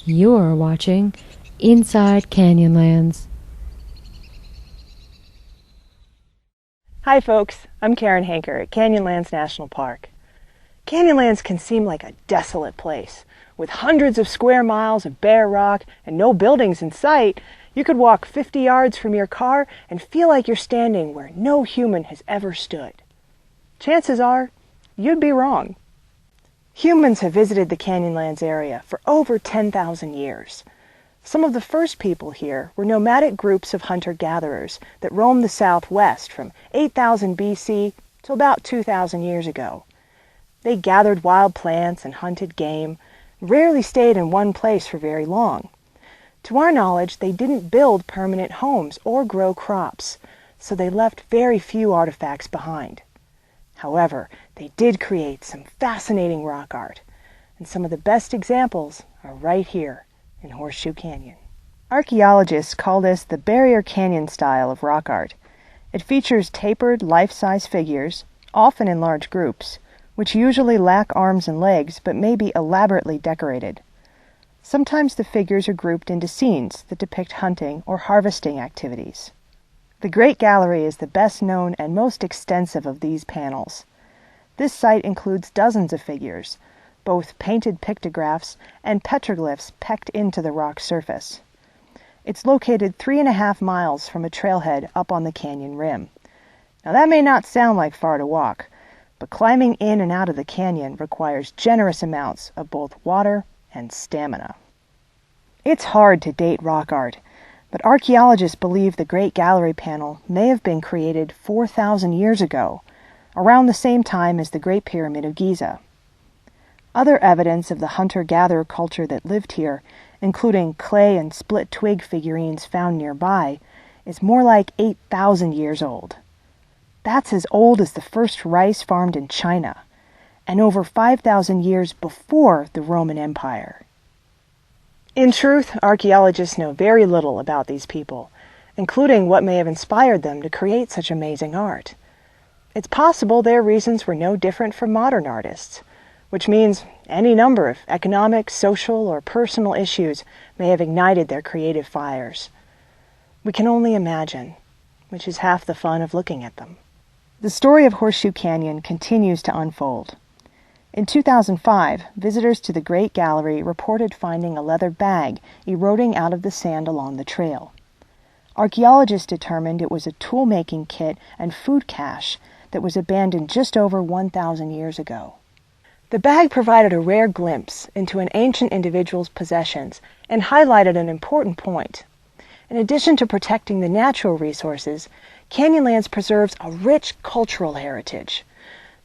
You're watching Inside Canyonlands. Hi folks, I'm Karen Henker at Canyonlands National Park. Canyonlands can seem like a desolate place. With hundreds of square miles of bare rock and no buildings in sight, you could walk 50 yards from your car and feel like you're standing where no human has ever stood. Chances are, you'd be wrong. Humans have visited the Canyonlands area for over 10,000 years. Some of the first people here were nomadic groups of hunter-gatherers that roamed the southwest from 8,000 BC to about 2,000 years ago. They gathered wild plants and hunted game, rarely stayed in one place for very long. To our knowledge, they didn't build permanent homes or grow crops, so they left very few artifacts behind. However, they did create some fascinating rock art, and some of the best examples are right here in Horseshoe Canyon. Archaeologists call this the Barrier Canyon style of rock art. It features tapered, life-size figures, often in large groups, which usually lack arms and legs but may be elaborately decorated. Sometimes the figures are grouped into scenes that depict hunting or harvesting activities. The Great Gallery is the best known and most extensive of these panels. This site includes dozens of figures, both painted pictographs and petroglyphs pecked into the rock surface. It's located 3.5 miles from a trailhead up on the canyon rim. Now that may not sound like far to walk, but climbing in and out of the canyon requires generous amounts of both water and stamina. It's hard to date rock art, but archaeologists believe the Great Gallery panel may have been created 4,000 years ago, around the same time as the Great Pyramid of Giza. Other evidence of the hunter-gatherer culture that lived here, including clay and split twig figurines found nearby, is more like 8,000 years old. That's as old as the first rice farmed in China, and over 5,000 years before the Roman Empire. In truth, archaeologists know very little about these people, including what may have inspired them to create such amazing art. It's possible their reasons were no different from modern artists, which means any number of economic, social, or personal issues may have ignited their creative fires. We can only imagine, which is half the fun of looking at them. The story of Horseshoe Canyon continues to unfold. In 2005, visitors to the Great Gallery reported finding a leather bag eroding out of the sand along the trail. Archaeologists determined it was a tool-making kit and food cache that was abandoned just over 1,000 years ago. The bag provided a rare glimpse into an ancient individual's possessions and highlighted an important point. In addition to protecting the natural resources, Canyonlands preserves a rich cultural heritage.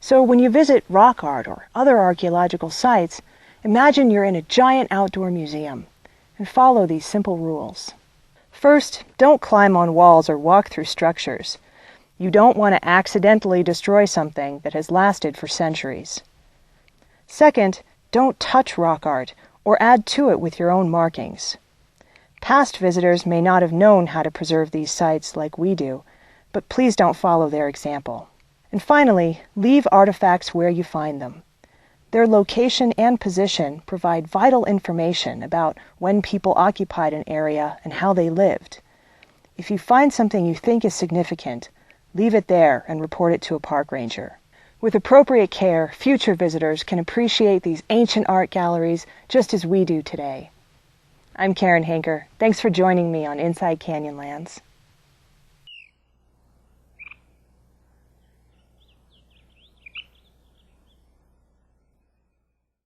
So when you visit rock art or other archaeological sites, imagine you're in a giant outdoor museum and follow these simple rules. First, don't climb on walls or walk through structures. You don't want to accidentally destroy something that has lasted for centuries. Second, don't touch rock art or add to it with your own markings. Past visitors may not have known how to preserve these sites like we do, but please don't follow their example. And finally, leave artifacts where you find them. Their location and position provide vital information about when people occupied an area and how they lived. If you find something you think is significant, leave it there and report it to a park ranger. With appropriate care, future visitors can appreciate these ancient art galleries just as we do today. I'm Karen Henker. Thanks for joining me on Inside Canyonlands.